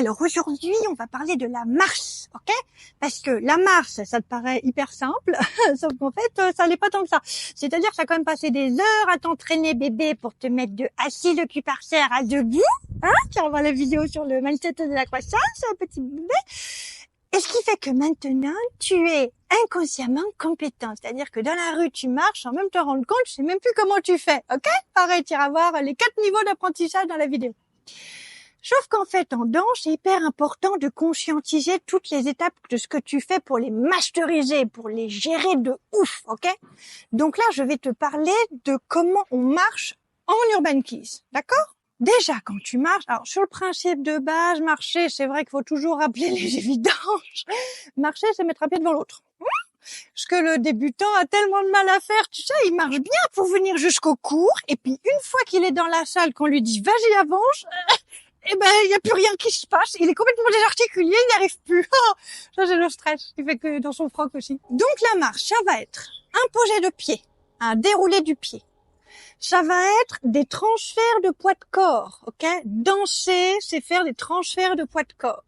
Alors aujourd'hui, on va parler de la marche, ok? Parce que la marche, ça te paraît hyper simple, sauf qu'en fait, ça l'est pas tant que ça. C'est-à-dire que ça a quand même passé des heures à t'entraîner bébé pour te mettre de assis le cul par terre à debout, hein? Tu revois la vidéo sur le mindset de la croissance, petit bébé. Et ce qui fait que maintenant, tu es inconsciemment compétent. C'est-à-dire que dans la rue, tu marches sans même te rendre compte, je sais même plus comment tu fais, ok? Pareil, tu iras voir les 4 niveaux d'apprentissage dans la vidéo. Sauf qu'en fait, en danse, c'est hyper important de conscientiser toutes les étapes de ce que tu fais pour les masteriser, pour les gérer de ouf, ok? Donc là, je vais te parler de comment on marche en Urban Keys, d'accord? Déjà, quand tu marches, alors sur le principe de base, marcher, c'est vrai qu'il faut toujours rappeler les évidences. Marcher, c'est mettre un pied devant l'autre. Parce que le débutant a tellement de mal à faire, tu sais, il marche bien pour venir jusqu'au cours, et puis une fois qu'il est dans la salle, qu'on lui dit « vas-y, avance », eh ben, il n'y a plus rien qui se passe. Il est complètement désarticulé, il n'y arrive plus. Ça, c'est le stress. Il fait que dans son froc aussi. Donc, la marche, ça va être un posé de pied, un déroulé du pied. Ça va être des transferts de poids de corps, ok? Danser, c'est faire des transferts de poids de corps.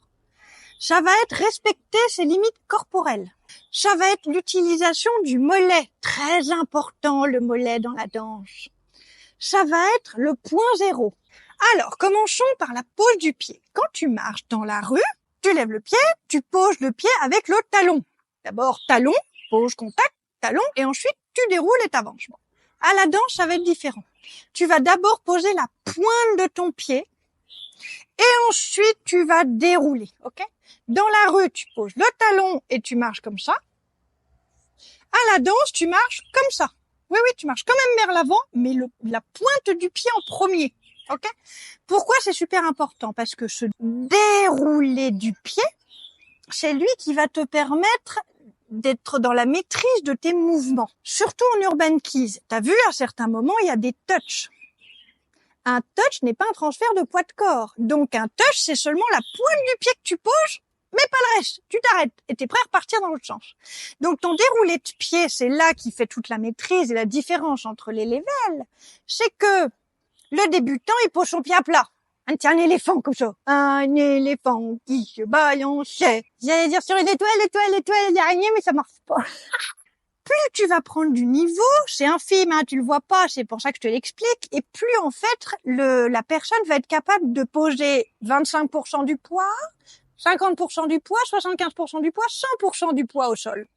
Ça va être respecter ses limites corporelles. Ça va être l'utilisation du mollet. Très important, le mollet dans la danse. Ça va être le point zéro. Alors, commençons par la pose du pied. Quand tu marches dans la rue, tu lèves le pied, tu poses le pied avec le talon. D'abord, talon, pose, contact, talon, et ensuite, tu déroules et t'avances. Bon. À la danse, ça va être différent. Tu vas d'abord poser la pointe de ton pied, et ensuite, tu vas dérouler, ok? Dans la rue, tu poses le talon et tu marches comme ça. À la danse, tu marches comme ça. Oui, tu marches quand même vers l'avant, mais la pointe du pied en premier. Ok? Pourquoi c'est super important? Parce que ce déroulé du pied, c'est lui qui va te permettre d'être dans la maîtrise de tes mouvements. Surtout en Urban Keys. T'as vu, à certains moments, il y a des touchs. Un touch n'est pas un transfert de poids de corps. Donc un touch, c'est seulement la pointe du pied que tu poses, mais pas le reste. Tu t'arrêtes et t'es prêt à repartir dans l'autre sens. Donc ton déroulé de pied, c'est là qui fait toute la maîtrise et la différence entre les levels. C'est que le débutant, il pose son pied à plat. Un éléphant comme ça. Un éléphant qui se balançait. J'allais dire sur une étoile, les araignées, mais ça marche pas. Plus tu vas prendre du niveau, c'est infime, hein, tu le vois pas, c'est pour ça que je te l'explique, et plus en fait, la personne va être capable de poser 25% du poids, 50% du poids, 75% du poids, 100% du poids au sol.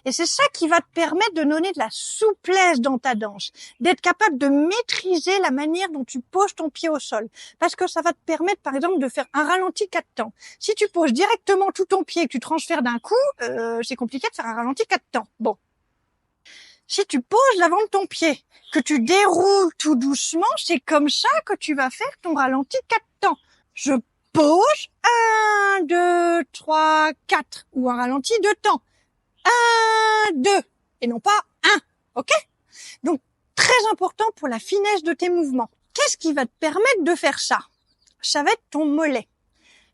Et c'est ça qui va te permettre de donner de la souplesse dans ta danse, d'être capable de maîtriser la manière dont tu poses ton pied au sol. Parce que ça va te permettre, par exemple, de faire un ralenti 4 temps. Si tu poses directement tout ton pied et que tu transfères d'un coup, c'est compliqué de faire un ralenti 4 temps. Bon. Si tu poses l'avant de ton pied, que tu déroules tout doucement, c'est comme ça que tu vas faire ton ralenti 4 temps. Je pose 1, 2, 3, 4 ou un ralenti de temps. 1, 2 et non pas 1, ok? Donc, très important pour la finesse de tes mouvements. Qu'est-ce qui va te permettre de faire ça? Ça va être ton mollet.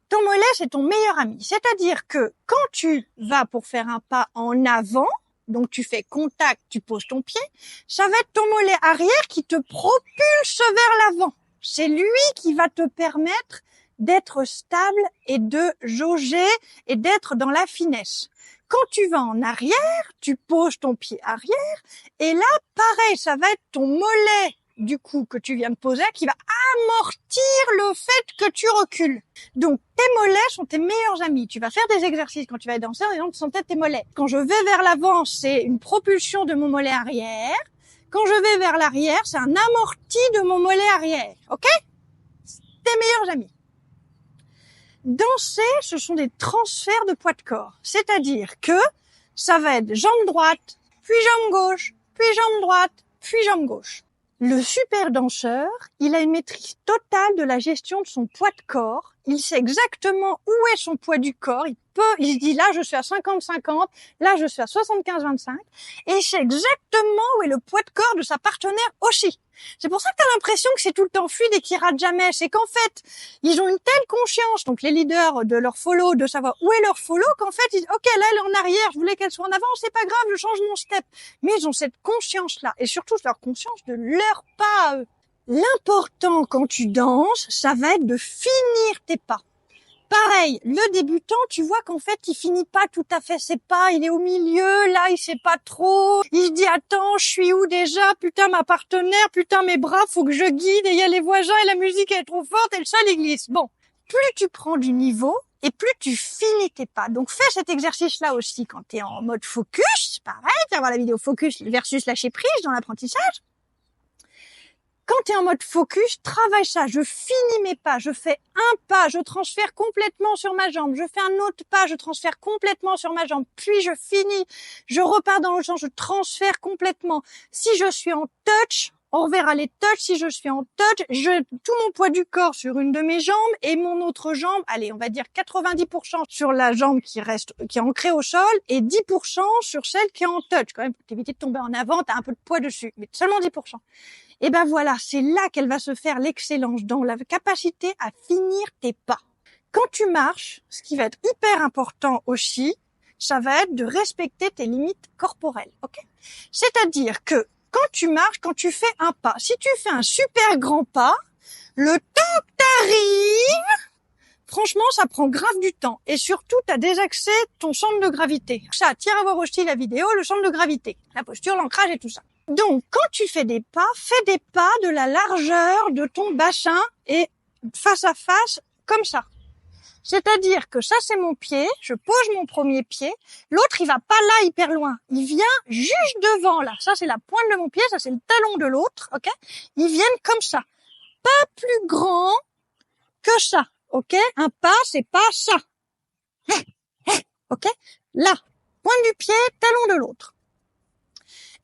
Ton mollet, c'est ton meilleur ami. C'est-à-dire que quand tu vas pour faire un pas en avant, donc tu fais contact, tu poses ton pied, ça va être ton mollet arrière qui te propulse vers l'avant. C'est lui qui va te permettre d'être stable et de jauger et d'être dans la finesse. Quand tu vas en arrière, tu poses ton pied arrière et là, pareil, ça va être ton mollet du coup que tu viens de poser qui va amortir le fait que tu recules. Donc tes mollets sont tes meilleurs amis. Tu vas faire des exercices quand tu vas danser en ayant en tête tes mollets. Quand je vais vers l'avant, c'est une propulsion de mon mollet arrière. Quand je vais vers l'arrière, c'est un amorti de mon mollet arrière. Ok? Tes meilleurs amis. Danser, ce sont des transferts de poids de corps. C'est-à-dire que ça va être jambe droite, puis jambe gauche, puis jambe droite, puis jambe gauche. Le super danseur, il a une maîtrise totale de la gestion de son poids de corps. Il sait exactement où est son poids du corps. Il se dit là je suis à 50-50, là je suis à 75-25. Et il sait exactement où est le poids de corps de sa partenaire aussi. C'est pour ça que tu as l'impression que c'est tout le temps fluide et qu'ils ratent jamais. C'est qu'en fait, ils ont une telle conscience, donc les leaders de leur follow, de savoir où est leur follow, qu'en fait, ils disent, ok, là elle est en arrière, je voulais qu'elle soit en avant, c'est pas grave, je change mon step. Mais ils ont cette conscience-là, et surtout leur conscience de leur pas à eux. L'important quand tu danses, ça va être de finir tes pas. Pareil, le débutant, tu vois qu'en fait, il finit pas tout à fait ses pas, il est au milieu, là, il sait pas trop. Il se dit, attends, je suis où déjà? Putain, ma partenaire, putain, mes bras, faut que je guide, et il y a les voisins, et la musique est trop forte, et le sol, il glisse. Bon, plus tu prends du niveau, et plus tu finis tes pas. Donc, fais cet exercice-là aussi quand tu es en mode focus. Pareil, tu vas voir la vidéo focus versus lâcher prise dans l'apprentissage. Quand tu es en mode focus, travaille ça. Je finis mes pas, je fais un pas, je transfère complètement sur ma jambe. Je fais un autre pas, je transfère complètement sur ma jambe. Puis je finis, je repars dans l'autre sens, je transfère complètement. Si je suis en touch, on verra les touches. Si je suis en touch, tout mon poids du corps sur une de mes jambes et mon autre jambe, allez, on va dire 90% sur la jambe qui est ancrée au sol et 10% sur celle qui est en touch. Quand même, pour t'éviter de tomber en avant, t'as un peu de poids dessus, mais seulement 10%. Et ben voilà, c'est là qu'elle va se faire l'excellence, dans la capacité à finir tes pas. Quand tu marches, ce qui va être hyper important aussi, ça va être de respecter tes limites corporelles, ok? C'est-à-dire que quand tu marches, quand tu fais un pas, si tu fais un super grand pas, le temps que t'arrives, franchement, ça prend grave du temps. Et surtout, t'as désaxé ton centre de gravité. Ça, tiens à voir aussi la vidéo, le centre de gravité, la posture, l'ancrage et tout ça. Donc, quand tu fais des pas, fais des pas de la largeur de ton bassin et face à face, comme ça. C'est-à-dire que ça, c'est mon pied, je pose mon premier pied, l'autre, il va pas là hyper loin, il vient juste devant, là. Ça, c'est la pointe de mon pied, ça, c'est le talon de l'autre, ok? Ils viennent comme ça. Pas plus grand que ça, ok? Un pas, c'est pas ça. Ok? Là. Pointe du pied, talon de l'autre.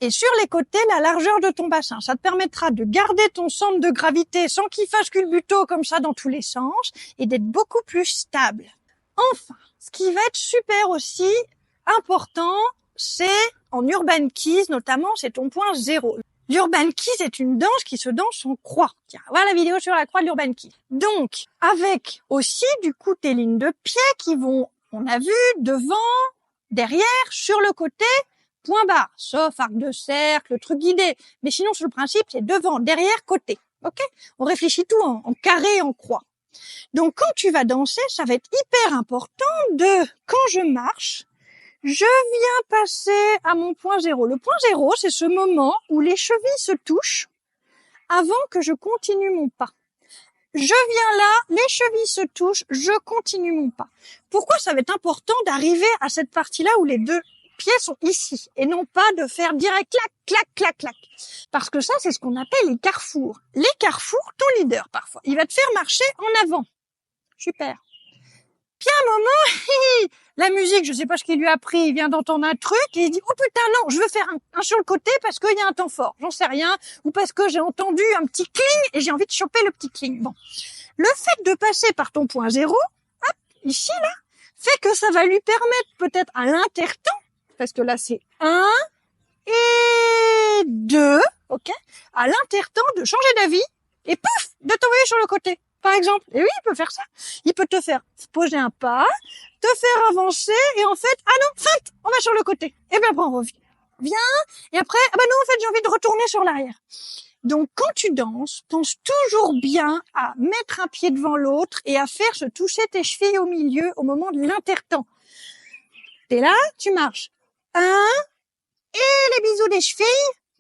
Et sur les côtés, la largeur de ton bassin. Ça te permettra de garder ton centre de gravité sans qu'il fasse culbuto comme ça dans tous les sens et d'être beaucoup plus stable. Enfin, ce qui va être super aussi important, c'est en Urban Keys notamment, c'est ton point 0. L'Urban Keys est une danse qui se danse en croix. Tiens, voilà la vidéo sur la croix de l'Urban Keys. Donc, avec aussi du coup tes lignes de pied qui vont, on a vu, devant, derrière, sur le côté, point barre, sauf arc de cercle, truc guidé. Mais sinon, sur le principe, c'est devant, derrière, côté. Ok? On réfléchit tout en carré, en croix. Donc, quand tu vas danser, ça va être hyper important quand je marche, je viens passer à mon point 0. Le point 0, c'est ce moment où les chevilles se touchent avant que je continue mon pas. Je viens là, les chevilles se touchent, je continue mon pas. Pourquoi ça va être important d'arriver à cette partie-là où les deux pieds sont ici et non pas de faire direct clac, clac, clac, clac. Parce que ça, c'est ce qu'on appelle les carrefours. Les carrefours, ton leader, parfois, il va te faire marcher en avant. Super. Puis à un moment, la musique, je sais pas ce qu'il lui a pris, il vient d'entendre un truc et il dit, oh putain, non, je veux faire un sur le côté parce qu'il y a un temps fort. J'en sais rien. Ou parce que j'ai entendu un petit cling et j'ai envie de choper le petit cling. Bon. Le fait de passer par ton point 0, hop, ici, là, fait que ça va lui permettre peut-être à l'intertemps, parce que là, c'est 1 et 2, ok, à l'intertemps de changer d'avis et pouf, de t'envoyer sur le côté, par exemple. Et oui, il peut faire ça. Il peut te faire poser un pas, te faire avancer et en fait, ah non, feinte, on va sur le côté. Et bien après, on revient. Viens, et après, ah ben non, en fait, j'ai envie de retourner sur l'arrière. Donc, quand tu danses, pense toujours bien à mettre un pied devant l'autre et à faire se toucher tes chevilles au milieu au moment de l'intertemps. T'es là, tu marches. 1, et les bisous des chevilles,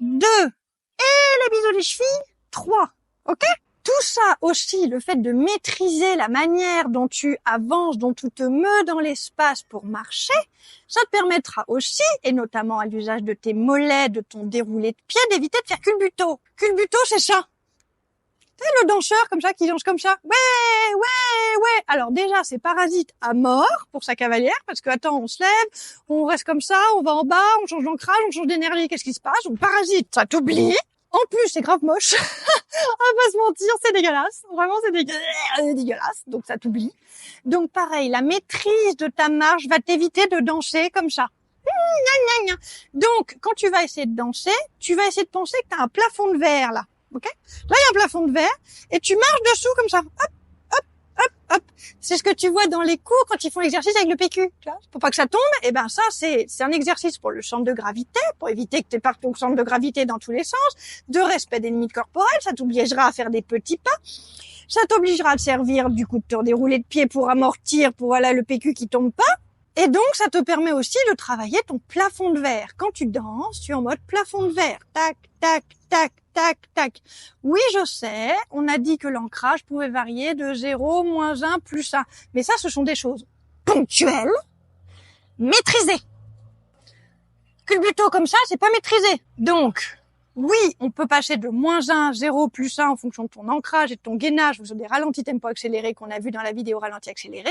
2, et les bisous des chevilles, 3. Ok? Tout ça aussi, le fait de maîtriser la manière dont tu avances, dont tu te meus dans l'espace pour marcher, ça te permettra aussi, et notamment à l'usage de tes mollets, de ton déroulé de pied, d'éviter de faire culbuto. Culbuto, c'est ça. C'est le danseur comme ça qui danse comme ça. Ouais, ouais, ouais. Alors déjà, c'est parasite à mort pour sa cavalière parce que attends, on se lève, on reste comme ça, on va en bas, on change d'ancrage, on change d'énergie. Qu'est-ce qui se passe? On parasite, ça t'oublie. En plus, c'est grave moche. On va pas se mentir, c'est dégueulasse. Vraiment, c'est dégueulasse. Donc ça t'oublie. Donc pareil, la maîtrise de ta marche va t'éviter de danser comme ça. Donc, quand tu vas essayer de danser, tu vas essayer de penser que tu as un plafond de verre là. Ok? Là, il y a un plafond de verre et tu marches dessous comme ça. Hop, hop, hop, hop. C'est ce que tu vois dans les cours quand ils font l'exercice avec le PQ. Tu vois, pour pas que ça tombe, et ben ça, c'est un exercice pour le centre de gravité, pour éviter que tu partes ton centre de gravité dans tous les sens, de respect des limites corporelles, ça t'obligera à faire des petits pas. Ça t'obligera à te servir du coup de te dérouler de pied pour amortir, pour voilà le PQ qui tombe pas. Et donc, ça te permet aussi de travailler ton plafond de verre. Quand tu danses, tu es en mode plafond de verre. Tac, tac, tac, tac, tac. Oui, je sais, on a dit que l'ancrage pouvait varier de 0, moins 1, plus 1. Mais ça, ce sont des choses ponctuelles, maîtrisées. Culbuto comme ça, c'est pas maîtrisé. Donc, oui, on peut passer de moins 1, 0, plus 1 en fonction de ton ancrage et de ton gainage sur des ralentis tempo accélérés qu'on a vu dans la vidéo ralenti accéléré.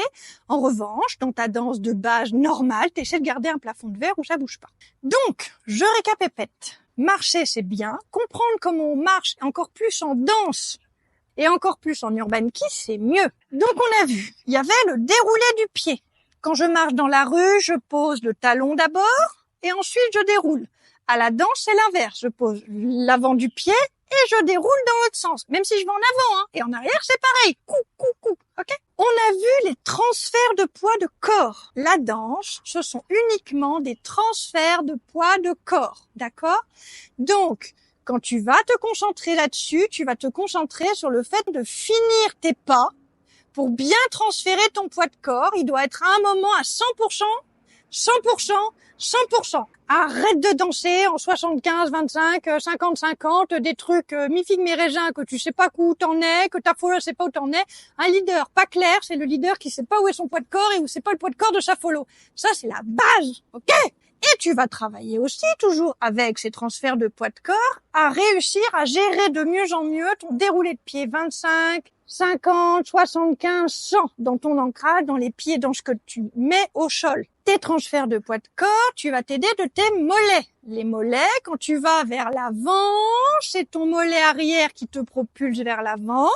En revanche, dans ta danse de base normale, t'essaies de garder un plafond de verre où ça bouge pas. Donc, je récapépète. Marcher, c'est bien. Comprendre comment on marche encore plus en danse et encore plus en urban kiss, c'est mieux. Donc, on a vu, il y avait le déroulé du pied. Quand je marche dans la rue, je pose le talon d'abord et ensuite je déroule. À la danse, c'est l'inverse. Je pose l'avant du pied et je déroule dans l'autre sens. Même si je vais en avant, hein. Et en arrière, c'est pareil. Cou, cou, cou. Ok? On a vu les transferts de poids de corps. La danse, ce sont uniquement des transferts de poids de corps. D'accord? Donc, quand tu vas te concentrer là-dessus, tu vas te concentrer sur le fait de finir tes pas pour bien transférer ton poids de corps. Il doit être à un moment à 100%, 100%, 100%. Arrête de danser en 75, 25, 50, 50, des trucs mi-figue mi-raisin que tu sais pas où t'en es, que ta follow sait pas où t'en es. Un leader pas clair, c'est le leader qui sait pas où est son poids de corps et où c'est pas le poids de corps de sa follow. Ça, c'est la base, ok? Et tu vas travailler aussi, toujours avec ces transferts de poids de corps, à réussir à gérer de mieux en mieux ton déroulé de pied 25, 50, 75, 100 dans ton ancrage, dans les pieds, dans ce que tu mets au sol. Tes transferts de poids de corps, tu vas t'aider de tes mollets. Les mollets, quand tu vas vers l'avant, c'est ton mollet arrière qui te propulse vers l'avant.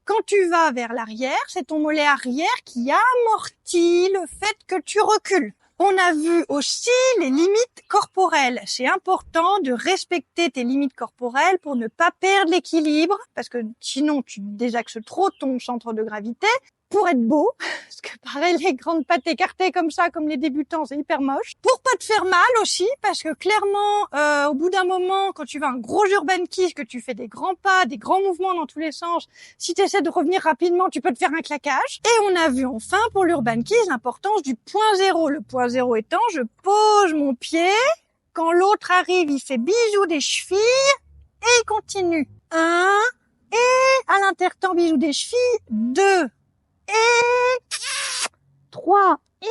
Quand tu vas vers l'arrière, c'est ton mollet arrière qui amortit le fait que tu recules. On a vu aussi les limites corporelles. C'est important de respecter tes limites corporelles pour ne pas perdre l'équilibre, parce que sinon tu désaxes trop ton centre de gravité. Pour être beau, parce que pareil, les grandes pattes écartées comme ça, comme les débutants, c'est hyper moche. Pour pas te faire mal aussi, parce que clairement, au bout d'un moment, quand tu vas un gros urban kiss, que tu fais des grands pas, des grands mouvements dans tous les sens, si tu essaies de revenir rapidement, tu peux te faire un claquage. Et on a vu enfin, pour l'urban kiss, l'importance du point zéro. Le point zéro étant, je pose mon pied, quand l'autre arrive, il fait bisous des chevilles, et il continue. 1, et à l'intertemps, bisous des chevilles, 2, et 3, et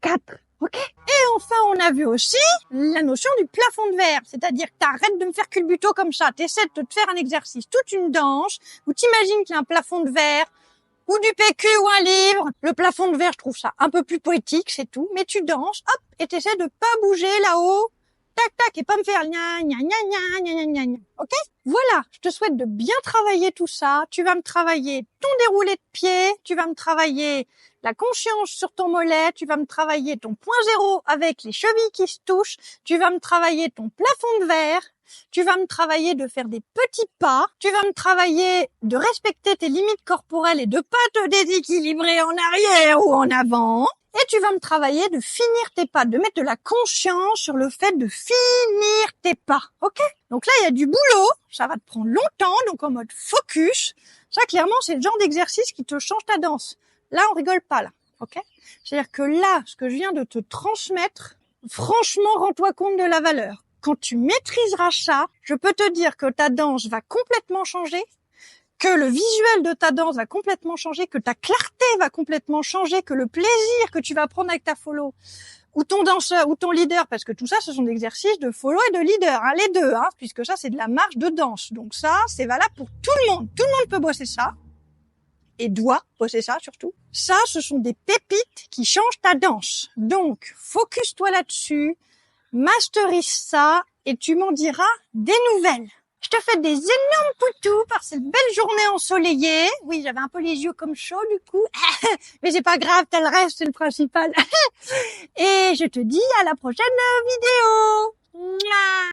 4. Ok? Et enfin, on a vu aussi la notion du plafond de verre. C'est-à-dire que t'arrêtes de me faire culbuto comme ça. T'essaies de te faire un exercice, toute une danse, où t'imagines qu'il y a un plafond de verre, ou du PQ ou un livre. Le plafond de verre, je trouve ça un peu plus poétique, c'est tout. Mais tu danses, hop, et t'essaies de pas bouger là-haut. Tac, tac, et pas me faire gna, gna, gna, gna, gna, gna, gna. Ok? Voilà. Je te souhaite de bien travailler tout ça. Tu vas me travailler ton déroulé de pied. Tu vas me travailler la conscience sur ton mollet. Tu vas me travailler ton point zéro avec les chevilles qui se touchent. Tu vas me travailler ton plafond de verre. Tu vas me travailler de faire des petits pas. Tu vas me travailler de respecter tes limites corporelles et de pas te déséquilibrer en arrière ou en avant. Et tu vas me travailler de finir tes pas, de mettre de la conscience sur le fait de finir tes pas, ok? Donc là, il y a du boulot, ça va te prendre longtemps, donc en mode focus. Ça, clairement, c'est le genre d'exercice qui te change ta danse. Là, on rigole pas, là, ok? C'est-à-dire que là, ce que je viens de te transmettre, franchement, rends-toi compte de la valeur. Quand tu maîtriseras ça, je peux te dire que ta danse va complètement changer, que le visuel de ta danse va complètement changer, que ta clarté va complètement changer, que le plaisir que tu vas prendre avec ta follow, ou ton danseur, ou ton leader, parce que tout ça, ce sont des exercices de follow et de leader, hein, les deux, hein, puisque ça, c'est de la marche de danse. Donc ça, c'est valable pour tout le monde. Tout le monde peut bosser ça, et doit bosser ça, surtout. Ça, ce sont des pépites qui changent ta danse. Donc, focus-toi là-dessus, masterise ça, et tu m'en diras des nouvelles. Je te fais des énormes poutous par cette belle journée ensoleillée. Oui, j'avais un peu les yeux comme chauds du coup. Mais c'est pas grave, t'as le reste, c'est le principal. Et je te dis à la prochaine vidéo. Mouah.